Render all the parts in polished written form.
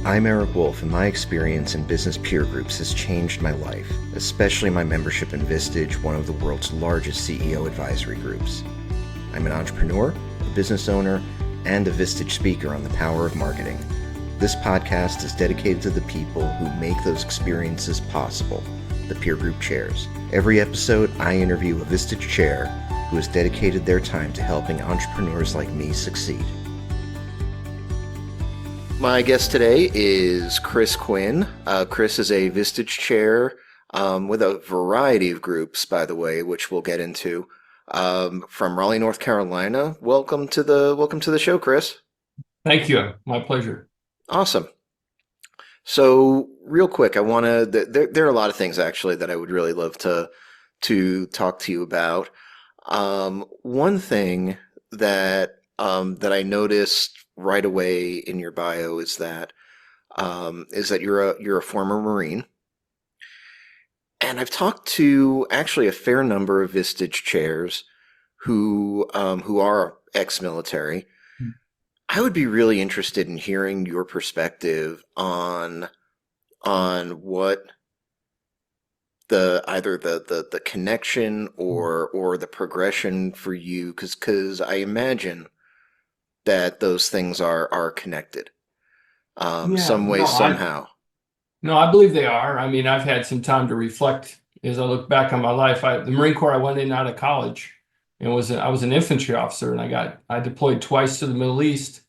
I'm Eric Wolf, and my experience in business peer groups has changed my life, especially my membership in Vistage, one of the world's largest CEO advisory groups. I'm an entrepreneur, a business owner, and a Vistage speaker on the power of marketing. This podcast is dedicated to the people who make those experiences possible, the peer group chairs. Every episode, I interview a Vistage Chair who has dedicated their time to helping entrepreneurs like me succeed. My guest today is Chris Quinn. Chris is a Vistage Chair with a variety of groups, by the way, which we'll get into, from Raleigh, North Carolina. Welcome to the show, Chris. Thank you. My pleasure. Awesome. So, real quick, there are a lot of things actually that I would really love to talk to you about. One thing that I noticed right away in your bio is that you're a former Marine, and I've talked to actually a fair number of Vistage Chairs who are ex-military. I would be really interested in hearing your perspective on what either the connection or the progression for you, because I imagine that those things are connected, some way, somehow. I believe they are. I mean, I've had some time to reflect as I look back on my life. The Marine Corps, I went in out of college, and I was an infantry officer, and I deployed twice to the Middle East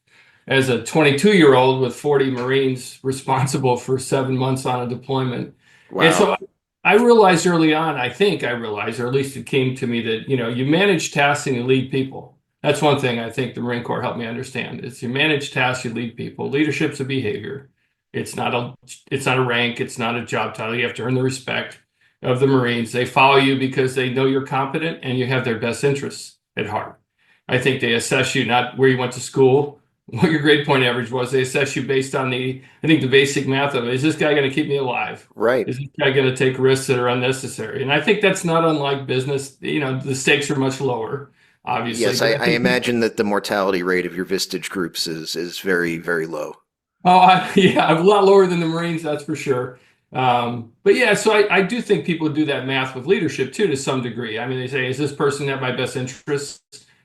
as a 22-year-old with 40 Marines responsible for 7 months on a deployment. Wow. And so I realized early on, or at least it came to me, that you manage tasks and you lead people. That's one thing I think the Marine Corps helped me understand. It's you manage tasks, you lead people. Leadership's a behavior. It's not a rank. It's not a job title. You have to earn the respect of the Marines. They follow you because they know you're competent and you have their best interests at heart. I think they assess you not where you went to school, what your grade point average was. They assess you based on the basic math of, is this guy going to keep me alive? Right. Is this guy going to take risks that are unnecessary? And I think that's not unlike business. The stakes are much lower. Obviously. Yes, I imagine that the mortality rate of your Vistage groups is very, very low. Oh, yeah, a lot lower than the Marines, that's for sure. But yeah, so I do think people do that math with leadership too, to some degree. I mean, they say, is this person have my best interests?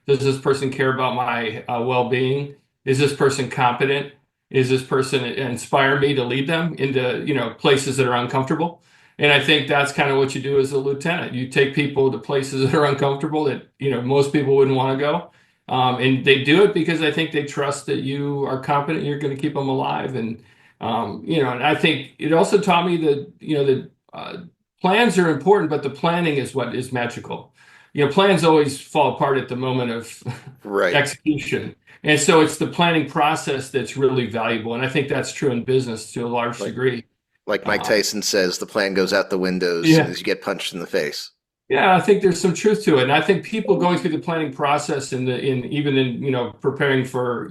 Does this person care about my well-being? Is this person competent? Is this person inspire me to lead them into places that are uncomfortable? And I think that's kind of what you do as a lieutenant. You take people to places that are uncomfortable that most people wouldn't want to go, and they do it because I think they trust that you are competent. You're going to keep them alive, and and I think it also taught me that plans are important, but the planning is what is magical. Plans always fall apart at the moment of Right. execution, and so it's the planning process that's really valuable. And I think that's true in business to a large degree. Like Mike Tyson says, the plan goes out the windows as you get punched in the face. Yeah, I think there's some truth to it. And I think people going through the planning process even in preparing for,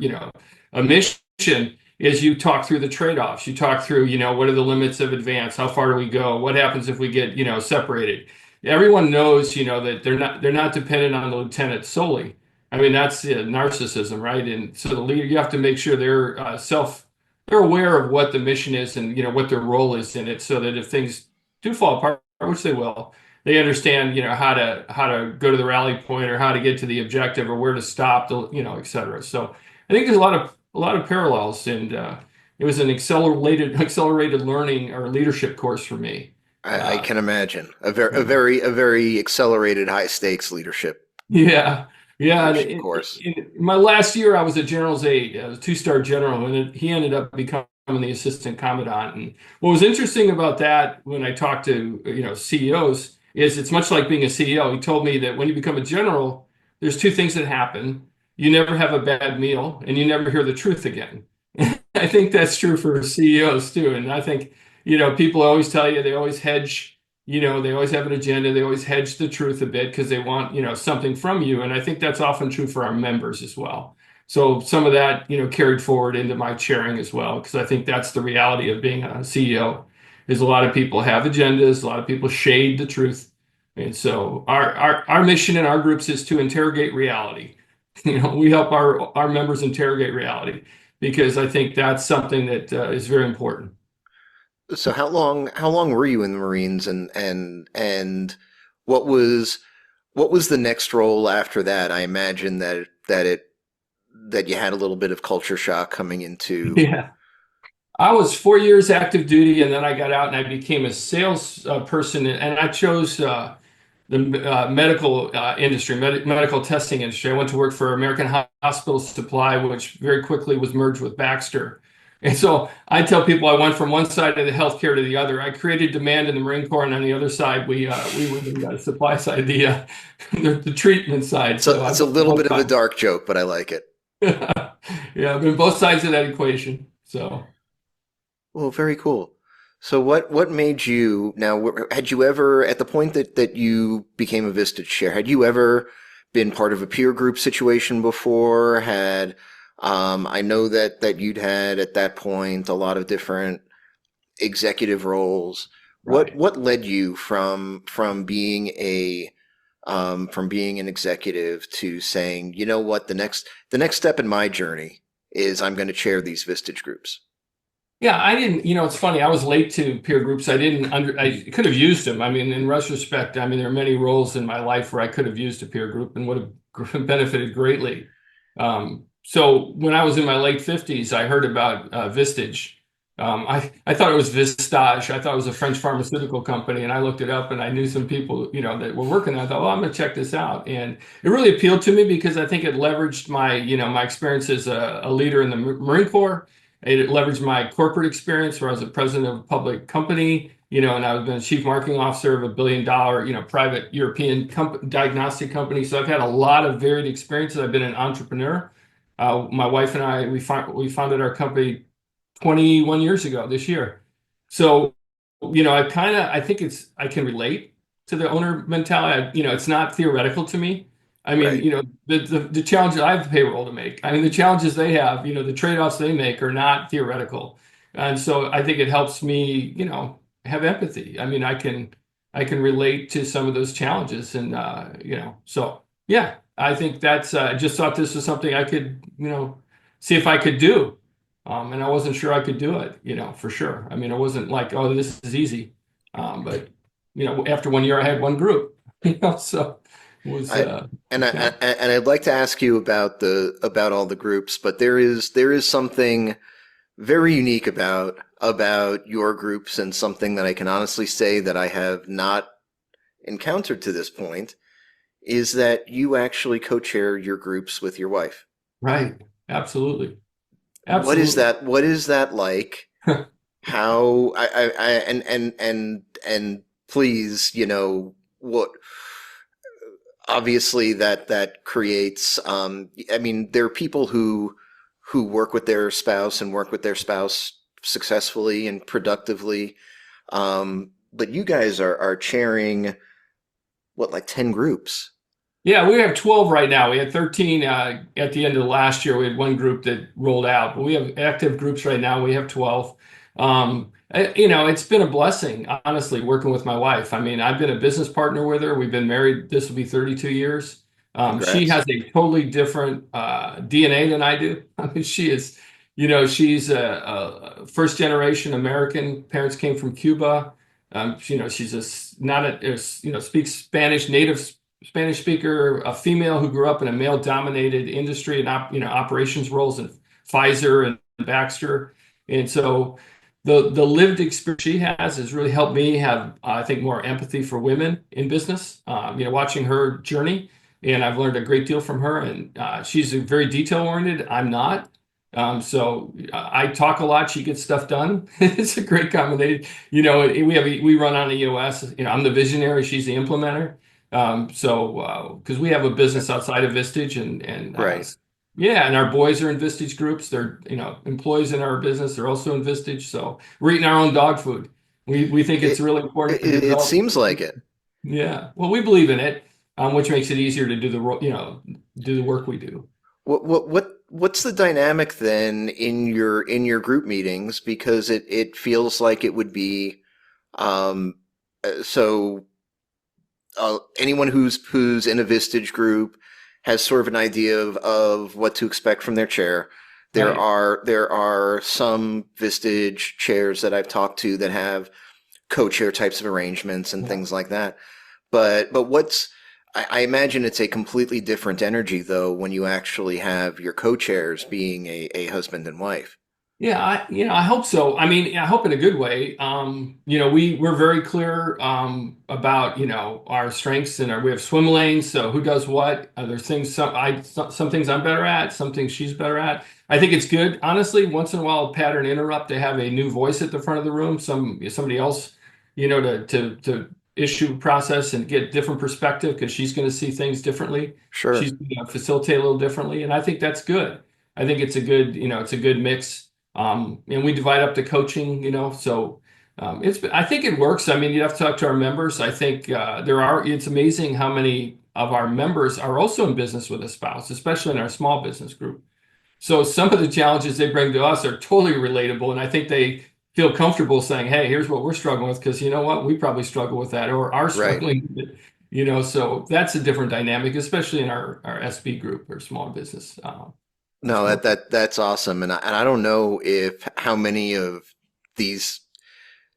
a mission, is you talk through the trade-offs. You talk through, what are the limits of advance? How far do we go? What happens if we get, separated? Everyone knows, that they're not dependent on the lieutenant solely. I mean, that's narcissism, right? And so the leader, you have to make sure they're aware of what the mission is and what their role is in it, so that if things do fall apart, which they will, they understand how to go to the rally point, or how to get to the objective, or where to stop, et cetera. So I think there's a lot of parallels, and it was an accelerated learning or leadership course for me. I can imagine a very accelerated, high stakes leadership. Yeah. Yeah, of course. In my last year, I was a general's aide, a 2-star general, and he ended up becoming the assistant commandant. And what was interesting about that, when I talked to CEOs, is it's much like being a CEO. He told me that when you become a general, there's 2 things that happen: you never have a bad meal, and you never hear the truth again. I think that's true for CEOs too. And I think people always tell you, they always hedge. They always have an agenda. They always hedge the truth a bit because they want, something from you. And I think that's often true for our members as well. So some of that, carried forward into my chairing as well, because I think that's the reality of being a CEO, is a lot of people have agendas. A lot of people shade the truth. And so our mission in our groups is to interrogate reality. We help our members interrogate reality. because I think that's something that is very important. So how long were you in the Marines, and what was what was the next role after that? I imagine that you had a little bit of culture shock coming into. Yeah. I was 4 years active duty, and then I got out and I became a sales person, and I chose the medical industry, medical testing industry. I went to work for American Hospital Supply, which very quickly was merged with Baxter. And so I tell people I went from one side of the healthcare to the other. I created demand in the Marine Corps, and on the other side, we were the supply side, the treatment side. So So I've it's a been little both bit of a sides. dark joke, but I like it. Yeah, I've been both sides of that equation. So. Well, very cool. So what made you now? Had you ever, at the point that you became a Vistage Chair, had you ever been part of a peer group situation before? I know that you'd had at that point a lot of different executive roles. Right. What led you from being an executive to saying, you know what, the next step in my journey is I'm going to chair these Vistage groups. Yeah, I didn't, it's funny. I was late to peer groups. I could have used them. I mean, in retrospect, I mean, there are many roles in my life where I could have used a peer group and would have benefited greatly. So when I was in my late 50s, I heard about Vistage. I thought it was Vistage. I thought it was a French pharmaceutical company, and I looked it up and I knew some people, that were working there. I thought, well, I'm going to check this out. And it really appealed to me because I think it leveraged my experience as a leader in the Marine Corps. It leveraged my corporate experience where I was a president of a public company, and I've been a chief marketing officer of $1 billion, private European diagnostic company. So I've had a lot of varied experiences. I've been an entrepreneur. My wife and I, we founded our company 21 years ago this year. So, I think I can relate to the owner mentality. It's not theoretical to me. I mean, Right. the challenges I have payroll to make. I mean, the challenges they have, the trade-offs they make are not theoretical. And so I think it helps me, have empathy. I mean, I can relate to some of those challenges and, so yeah, I think I just thought this was something I could, see if I could do. And I wasn't sure I could do it, for sure. I mean, it wasn't like, oh, this is easy. But, after 1 year, I had one group, so it was I and I challenge. and I'd like to ask you about all the groups, but there is something very unique about your groups, and something that I can honestly say that I have not encountered to this point, is that you actually co-chair your groups with your wife. Right. Absolutely. What is Absolutely. that? What is that like? How and please, what obviously that creates, I mean, there are people who work with their spouse and work with their spouse successfully and productively, but you guys are chairing what, like 10 groups? Yeah, we have 12 right now. We had 13 at the end of last year. We had one group that rolled out, but we have active groups right now. We have 12. It's been a blessing, honestly, working with my wife. I mean, I've been a business partner with her. We've been married. This will be 32 years. She Congrats. has a totally different DNA than I do. I mean, she's a first generation American. Parents came from Cuba. She's not speaks Spanish, native Spanish speaker, a female who grew up in a male dominated industry and operations roles in Pfizer and Baxter. And so the lived experience she has really helped me have, I think, more empathy for women in business. Watching her journey, and I've learned a great deal from her. And she's very detail oriented. I'm not. So I talk a lot. She gets stuff done. It's a great combination. We run on EOS. I'm the visionary. She's the implementer. Because we have a business outside of Vistage, and Right. yeah, and our boys are in Vistage groups. They're employees in our business. They're also in Vistage. So we're eating our own dog food. We think it's It, really important to it develop. seems like it. Yeah, well, we believe in it, which makes it easier to do the work we do. What's the dynamic then in your group meetings? Because it feels like it would be, um, so anyone who's in a Vistage group has sort of an idea of what to expect from their chair. Right. There are some Vistage chairs that I've talked to that have co-chair types of arrangements and Yeah. things like that. But I imagine it's a completely different energy though when you actually have your co-chairs being a husband and wife. Yeah, I hope so. I mean, I hope in a good way. We're very clear about, our strengths and we have swim lanes. So who does what? There's things some things I'm better at, some things she's better at. I think it's good, honestly. Once in a while, pattern interrupt. They have a new voice at the front of the room, somebody else, to issue process and get different perspective because she's going to see things differently. She's Sure. going to facilitate a little differently, and I think that's good. I think it's a good, it's a good mix. And we divide up the coaching, so I think it works. I mean, you have to talk to our members. I think it's amazing how many of our members are also in business with a spouse, especially in our small business group. So some of the challenges they bring to us are totally relatable. And I think they feel comfortable saying, hey, here's what we're struggling with, because you know what, we probably struggle with that or are Right. struggling with it, so that's a different dynamic, especially in our SB group or small business. No, Group. that's awesome. And I don't know if how many of these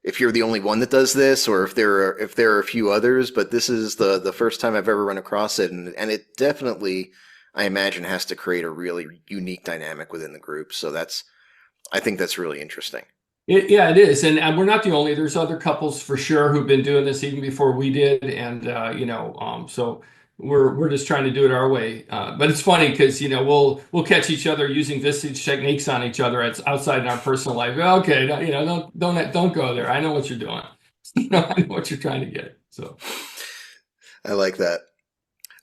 if you're the only one that does this or if there are a few others, but this is the first time I've ever run across it and it definitely I imagine has to create a really unique dynamic within the group. So that's I think that's really interesting. Yeah, it is, and we're not the only. There's other couples for sure who've been doing this even before we did, and so we're just trying to do it our way. But it's funny because we'll catch each other using Vistage techniques on each other. It's outside in our personal life. Okay, don't go there. I know what you're doing. I know what you're trying to get. So I like that.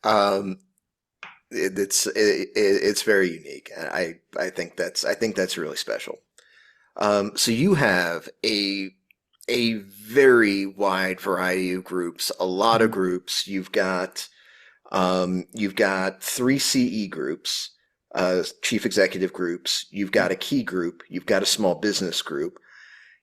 Um, it's very unique. I think that's really special. So you have a very wide variety of groups, a lot of groups. You've got three CE groups, chief executive groups. You've got a key group. You've got a small business group.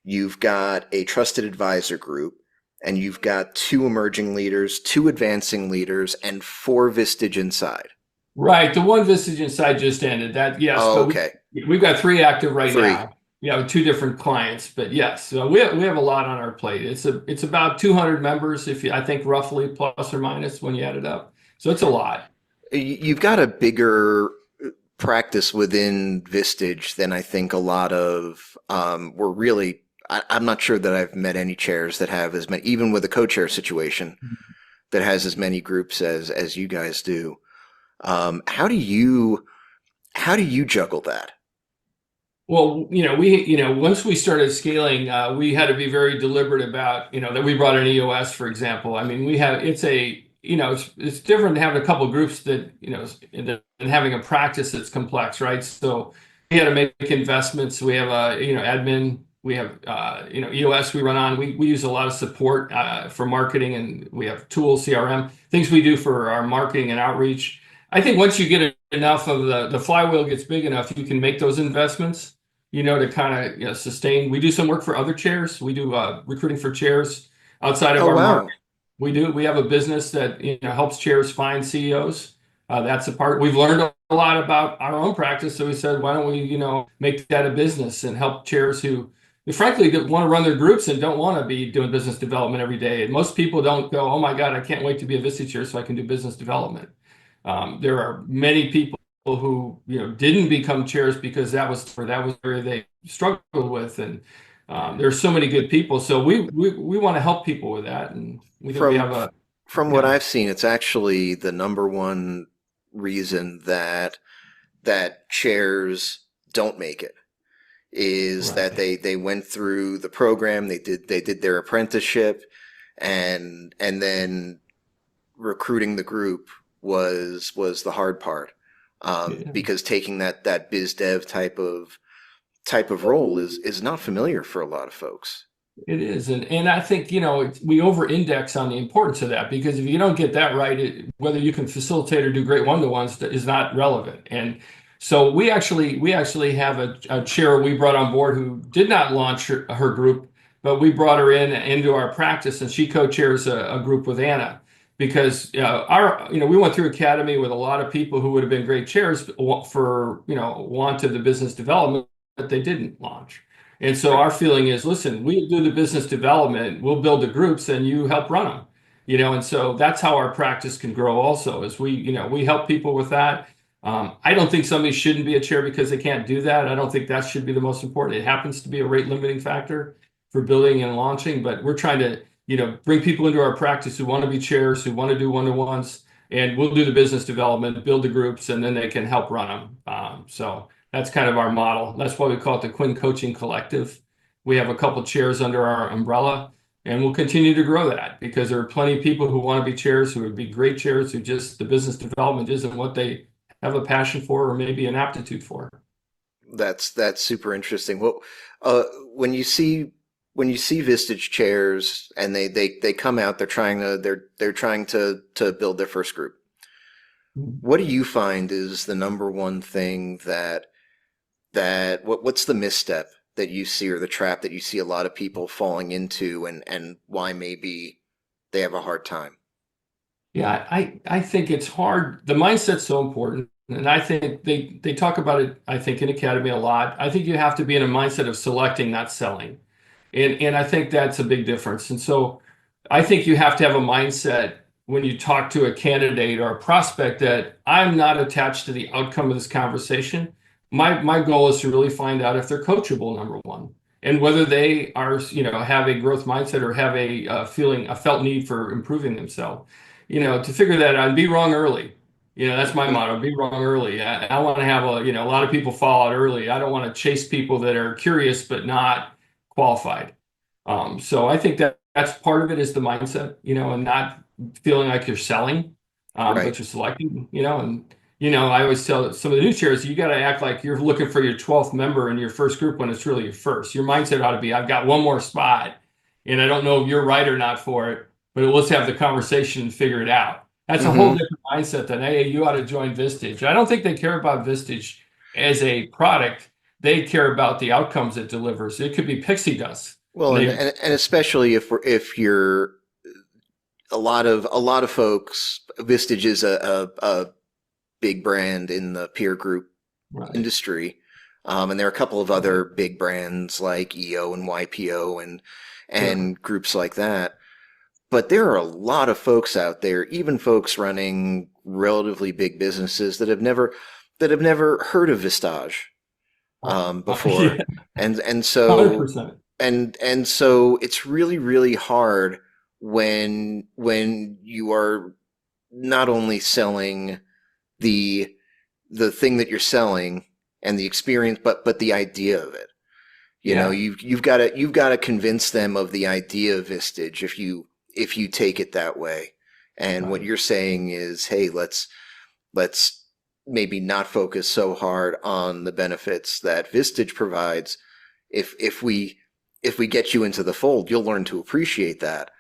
You've got a trusted advisor group, and you've got two emerging leaders, two advancing leaders, and four Vistage inside. right, the one Vistage inside just ended. That yes, Oh, but okay, we've got three active right three. now. Yeah, with two different clients, but yes, so we have a lot on our plate. It's about 200 members, if I think roughly plus or minus when you add it up. So it's a lot. You've got a bigger practice within Vistage than I think a lot of were really. I'm not sure that I've met any chairs that have as many, even with a co-chair situation, that has as many groups as you guys do. How do you juggle that? Well, once we started scaling, we had to be very deliberate about, that we brought an EOS, for example. I mean, it's different having a couple groups that, and having a practice that's complex, right? So we had to make investments. We have admin, we have, EOS we run on. We use a lot of support, for marketing, and we have tools, CRM, things we do for our marketing and outreach. I think once you get enough of the flywheel gets big enough, you can make those investments, to kind of, sustain. We do some work for other chairs. We do recruiting for chairs outside of Oh our market. wow. We have a business that helps chairs find CEOs. That's a part. We've learned a lot about our own practice, so we said, why don't we, make that a business and help chairs who, frankly, want to run their groups and don't want to be doing business development every day. And most people don't go, oh my God, I can't wait to be a Vistage Chair so I can do business development. There are many people who didn't become chairs because that was where they struggled with, and there's so many good people. So we want to help people with that, and we think we From have a from what yeah I've seen, it's actually the number one reason that chairs don't make it is that right. they went through the program, they did their apprenticeship, and then recruiting the group was the hard part. Yeah. Because taking that biz dev type of role is not familiar for a lot of folks. It is, and I think we over-index on the importance of that because if you don't get that right, whether you can facilitate or do great one-to-ones is not relevant. And so we actually have a chair we brought on board who did not launch her group, but we brought her into our practice, and she co-chairs a group with Anna. because we went through academy with a lot of people who would have been great chairs for, wanted the business development, but they didn't launch. And so our feeling is, listen, we do the business development, we'll build the groups, and you help run them. And so that's how our practice can grow also, is we help people with that. I don't think somebody shouldn't be a chair because they can't do that. I don't think that should be the most important. It happens to be a rate limiting factor for building and launching, but we're trying to, bring people into our practice who want to be chairs, who want to do one-to-ones, and we'll do the business development, build the groups, and then they can help run them. So that's kind of our model. That's why we call it the Quinn Coaching Collective. We have a couple chairs under our umbrella, and we'll continue to grow that because there are plenty of people who want to be chairs, who would be great chairs, who just the business development isn't what they have a passion for or maybe an aptitude for. That's super interesting. Well, when you see Vistage chairs and they come out, they're trying to build their first group. What do you find is the number one thing what's the misstep that you see, or the trap that you see a lot of people falling into, and why maybe they have a hard time? Yeah, I think it's hard. The mindset's so important. And I think they talk about it, I think, in Academy a lot. I think you have to be in a mindset of selecting, not selling. And I think that's a big difference. And so I think you have to have a mindset when you talk to a candidate or a prospect that I'm not attached to the outcome of this conversation. My goal is to really find out if they're coachable, number one, and whether they are, have a growth mindset or have a felt need for improving themselves. To figure that out and be wrong early. That's my motto, be wrong early. I want to have a lot of people fall out early. I don't want to chase people that are curious but not qualified. So I think that's part of it, is the mindset, and not feeling like you're selling, Right. but you're selecting, I always tell some of the new chairs, you got to act like you're looking for your 12th member in your first group when it's really your first. Your mindset ought to be, I've got one more spot, and I don't know if you're right or not for it, but let's have the conversation and figure it out. That's a whole different mindset than, hey, you ought to join Vistage. I don't think they care about Vistage as a product. They care about the outcomes it delivers. It could be pixie dust. Well, and especially if you're a lot of folks, Vistage is a big brand in the peer group industry, and there are a couple of other big brands like EO and YPO and groups like that. But there are a lot of folks out there, even folks running relatively big businesses, that have never heard of Vistage before, Yeah. and so 100%. and so it's really, really hard when you are not only selling the thing that you're selling and the experience, but the idea of it. You've got to convince them of the idea of Vistage if you take it that way. And what you're saying is, hey, let's maybe not focus so hard on the benefits that Vistage provides. If we get you into the fold, you'll learn to appreciate that.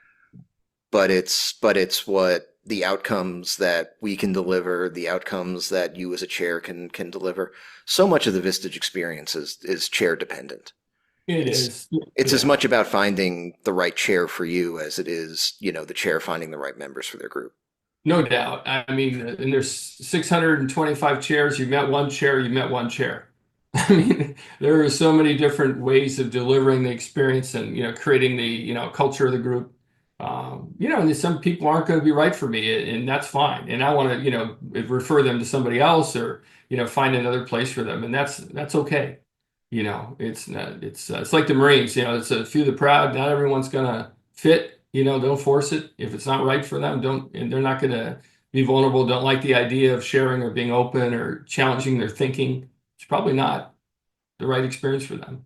But it's what the outcomes that we can deliver, the outcomes that you as a chair can deliver. So much of the Vistage experience is chair dependent. It's as much about finding the right chair for you as it is, the chair finding the right members for their group. No doubt. I mean, and there's 625 chairs. You met one chair, you met one chair. I mean, there are so many different ways of delivering the experience and, creating the, culture of the group. And some people aren't going to be right for me, and that's fine. And I want to, refer them to somebody else, or, find another place for them. And that's okay. It's like the Marines, it's a few the proud. Not everyone's going to fit, don't force it. If it's not right for them, and they're not going to be vulnerable, don't like the idea of sharing or being open or challenging their thinking. It's probably not the right experience for them.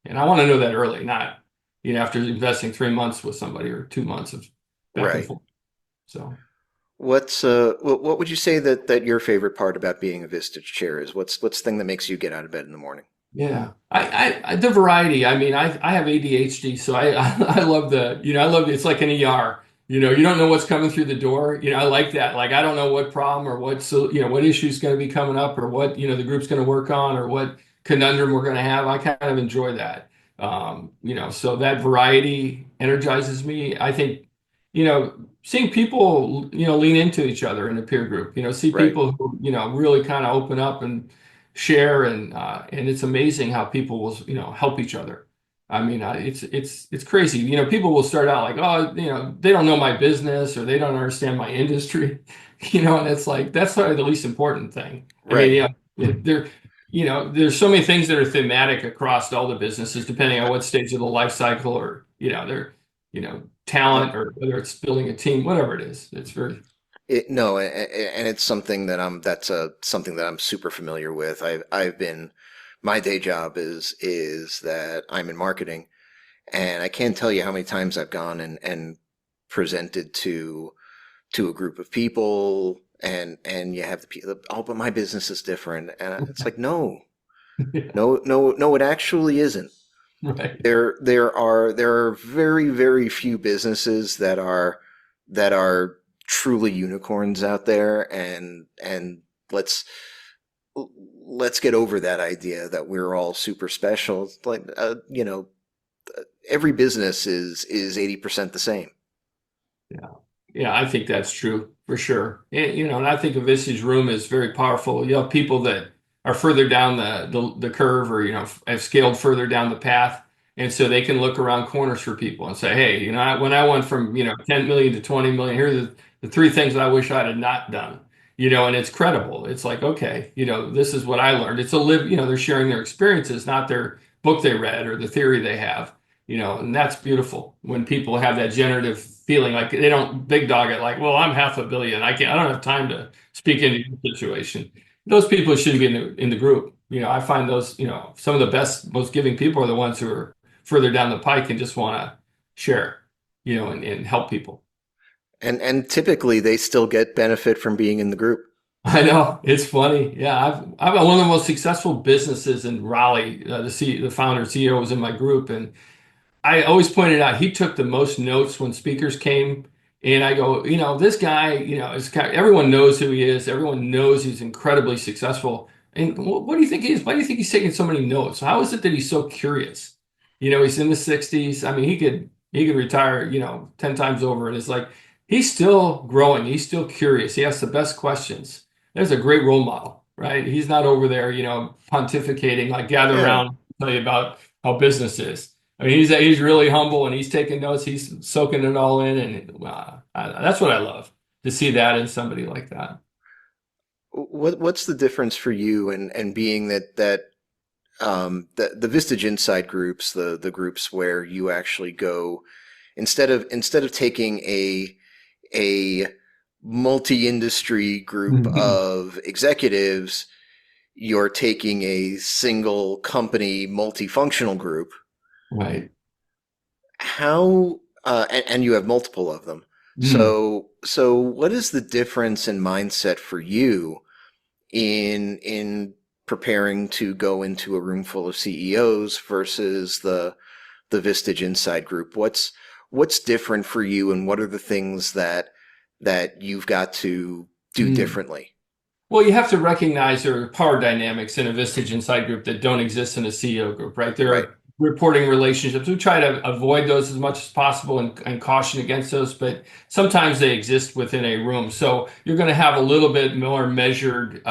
And I want to know that early, not, after investing 3 months with somebody or 2 months of back and forth. So what would you say that your favorite part about being a Vistage chair is? What's the thing that makes you get out of bed in the morning? Yeah, I the variety. I mean, I have ADHD, so I love it's like an ER. You don't know what's coming through the door. I like that. Like, I don't know what problem or what issue is going to be coming up, or what, the group's going to work on, or what conundrum we're going to have. I kind of enjoy that. So that variety energizes me. I think, seeing people, lean into each other in a peer group, see Right. people who, really kind of open up and share, and it's amazing how people will, help each other. I mean, it's crazy. People will start out like, oh, they don't know my business or they don't understand my industry, and it's like that's probably the least important thing. I mean, Right. there's so many things that are thematic across all the businesses, depending on what stage of the life cycle or, their, Uh, talent, or whether it's building a team, whatever it is. It's very, no, and it's something that that's something that I'm super familiar with. I've been, my day job is that I'm in marketing, and I can't tell you how many times I've gone and presented to a group of people, and you have the people, oh, but my business is different, and it's like, no, yeah, no, no, no, it actually isn't. right. There are very, very few businesses that are truly unicorns out there, and let's let's get over that idea that we're all super special. It's like, every business is 80% the same. Yeah. Yeah, I think that's true for sure. And I think a Vistage room is very powerful. You have people that are further down the curve, or, have scaled further down the path. And so they can look around corners for people and say, hey, when I went from, 10 million to 20 million, here are the three things that I wish I had not done. And it's credible. It's like, okay, this is what I learned. It's a live, they're sharing their experiences, not their book they read or the theory they have. And that's beautiful when people have that generative feeling, like they don't big dog it, like, well, I'm half a billion. I don't have time to speak into your situation. Those people shouldn't be in the group. I find those, some of the best, most giving people are the ones who are further down the pike and just want to share, and help people. And typically they still get benefit from being in the group. I know, it's funny. Yeah, I've one of the most successful businesses in Raleigh. The founder CEO was in my group, and I always pointed out he took the most notes when speakers came. And I go, this guy, everyone knows who he is. Everyone knows he's incredibly successful. And what do you think he is? Why do you think he's taking so many notes? How is it that he's so curious? He's in the 60s. I mean, he could retire, 10 times over. And it's like he's still growing. He's still curious. He asks the best questions. There's a great role model, right? He's not over there, pontificating, like gather Yeah. around, tell you about how business is. I mean, he's really humble and he's taking notes. He's soaking it all in, and that's what I love to see that in somebody like that. What's the difference for you, and being the Vistage Inside groups, the groups where you actually go, instead of taking a multi-industry group of executives, you're taking a single company multifunctional group. Right. How and you have multiple of them. Mm. So what is the difference in mindset for you in preparing to go into a room full of CEOs versus the Vistage Inside group? What's different for you, and what are the things that you've got to do Mm. differently? Well, you have to recognize there are power dynamics in a Vistage Inside group that don't exist in a CEO group, right? There Right. are reporting relationships. We try to avoid those as much as possible, and caution against those, but sometimes they exist within a room. So you're going to have a little bit more measured,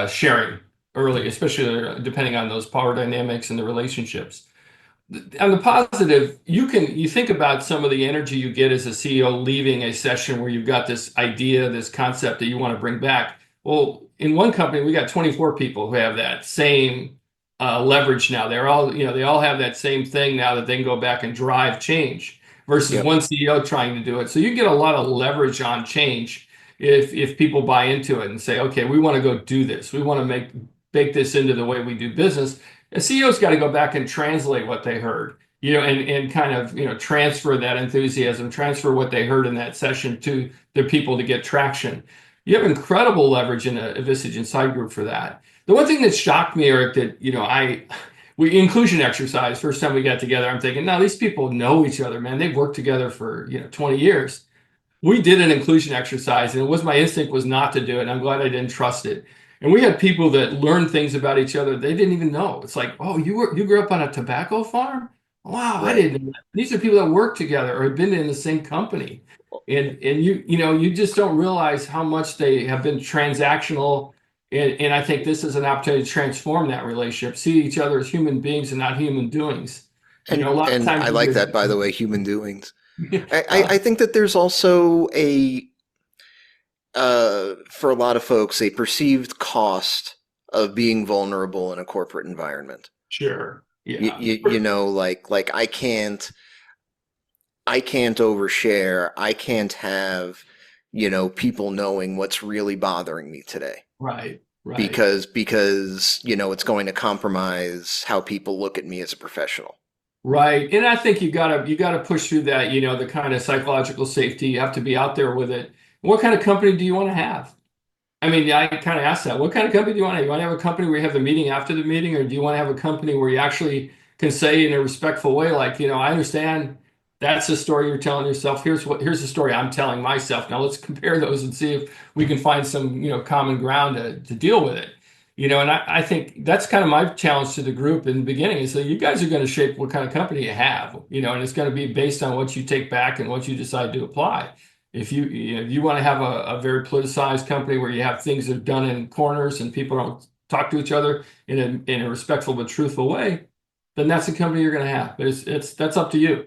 sharing early, especially depending on those power dynamics and the relationships. On the positive, you think about some of the energy you get as a CEO leaving a session where you've got this idea, this concept that you want to bring back. Well, in one company, we got 24 people who have that same leverage now. They all have that same thing now that they can go back and drive change versus Yep. one CEO trying to do it. So you get a lot of leverage on change if people buy into it and say, okay, we want to go do this. We want to bake this into the way we do business. A CEO's got to go back and translate what they heard, and kind of, transfer that enthusiasm, transfer what they heard in that session to the people to get traction. You have incredible leverage in a Vistage Inside group for that. The one thing that shocked me, Eric, that, we inclusion exercise, first time we got together, I'm thinking, no, these people know each other, man. They've worked together for, 20 years. We did an inclusion exercise, and my instinct was not to do it. And I'm glad I didn't trust it. And we had people that learned things about each other they didn't even know. It's like, oh, you grew up on a tobacco farm? Wow, I Right. didn't know that. These are people that work together or have been in the same company. And you just don't realize how much they have been transactional. And I think this is an opportunity to transform that relationship, see each other as human beings and not human doings. A lot of And times I you like hear, that, by the way, human doings. uh, I think that there's also for a lot of folks, a perceived cost of being vulnerable in a corporate environment. sure, You, yeah, you know, like I can't overshare. I can't have, people knowing what's really bothering me today right, right. because, it's going to compromise how people look at me as a professional. Right. And I think you gotta push through that, the kind of psychological safety. You have to be out there with it. What kind of company do you want to have? I mean, I kind of asked that. What kind of company do you want to have? You want to have a company where you have the meeting after the meeting, or do you want to have a company where you actually can say in a respectful way, like, I understand that's the story you're telling yourself. Here's the story I'm telling myself. Now let's compare those and see if we can find some, common ground to deal with it. And I think that's kind of my challenge to the group in the beginning is that you guys are going to shape what kind of company you have, and it's going to be based on what you take back and what you decide to apply. If you want to have a very politicized company where you have things that are done in corners and people don't talk to each other in a respectful but truthful way, then that's the company you're going to have. But that's up to you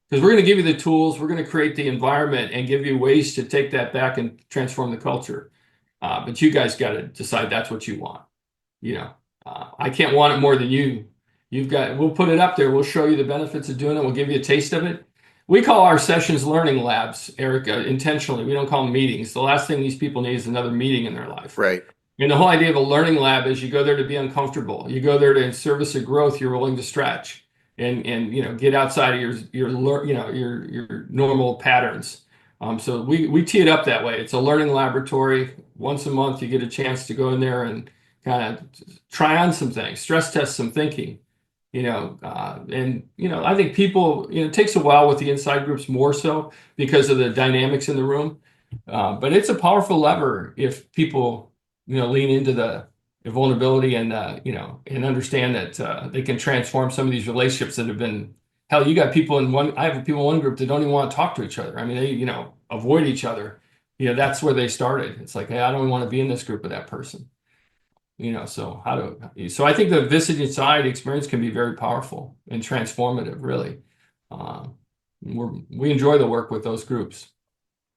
because we're going to give you the tools, we're going to create the environment and give you ways to take that back and transform the culture. But you guys got to decide that's what you want. You know, I can't want it more than you. We'll put it up there. We'll show you the benefits of doing it. We'll give you a taste of it. We call our sessions learning labs, Erica, intentionally. We don't call them meetings. The last thing these people need is another meeting in their life. Right. And the whole idea of a learning lab is you go there to be uncomfortable. You go there to in service of growth. You're willing to stretch and get outside of your normal patterns. So we tee it up that way. It's a learning laboratory. Once a month, you get a chance to go in there and kind of try on some things, stress test some thinking. I think people, it takes a while with the inside groups more so because of the dynamics in the room. But it's a powerful lever if people, lean into the vulnerability and understand that they can transform some of these relationships that have been, hell, you got people I have people in one group that don't even want to talk to each other. I mean, they, avoid each other. That's where they started. It's like, hey, I don't want to be in this group with that person. So I think the Vistage inside experience can be very powerful and transformative, really. We enjoy the work with those groups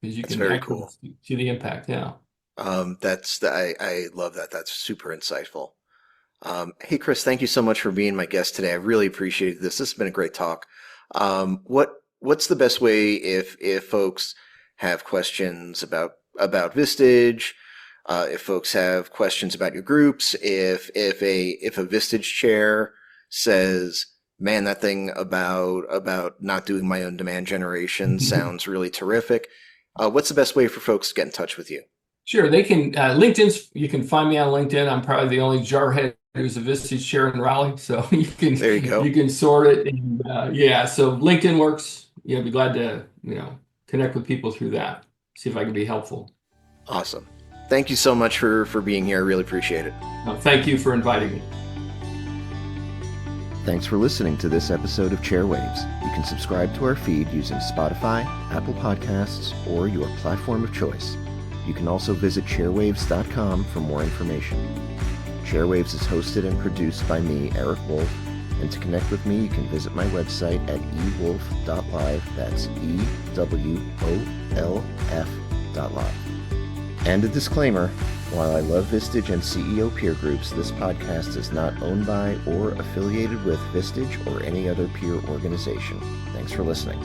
because you That's can very actually cool. see the impact. Yeah. I love that. That's super insightful. Hey, Chris, thank you so much for being my guest today. I really appreciated this. This has been a great talk. What's the best way if folks have questions about Vistage, if folks have questions about your groups, if a Vistage chair says, "Man, that thing about not doing my own demand generation sounds really terrific." What's the best way for folks to get in touch with you? Sure, they can LinkedIn's. You can find me on LinkedIn. I'm probably the only jarhead who's a Vistage chair in Raleigh, so There you you go. can sort it. And yeah, so LinkedIn works. Be glad to connect with people through that. See if I can be helpful. Awesome. Thank you so much for being here. I really appreciate it. Thank you for inviting me. Thanks for listening to this episode of Chairwaves. You can subscribe to our feed using Spotify, Apple Podcasts, or your platform of choice. You can also visit chairwaves.com for more information. Chairwaves is hosted and produced by me, Eric Wolf, and to connect with me, you can visit my website at ewolf.live. That's EWOLF.live. And a disclaimer, while I love Vistage and CEO peer groups, this podcast is not owned by or affiliated with Vistage or any other peer organization. Thanks for listening.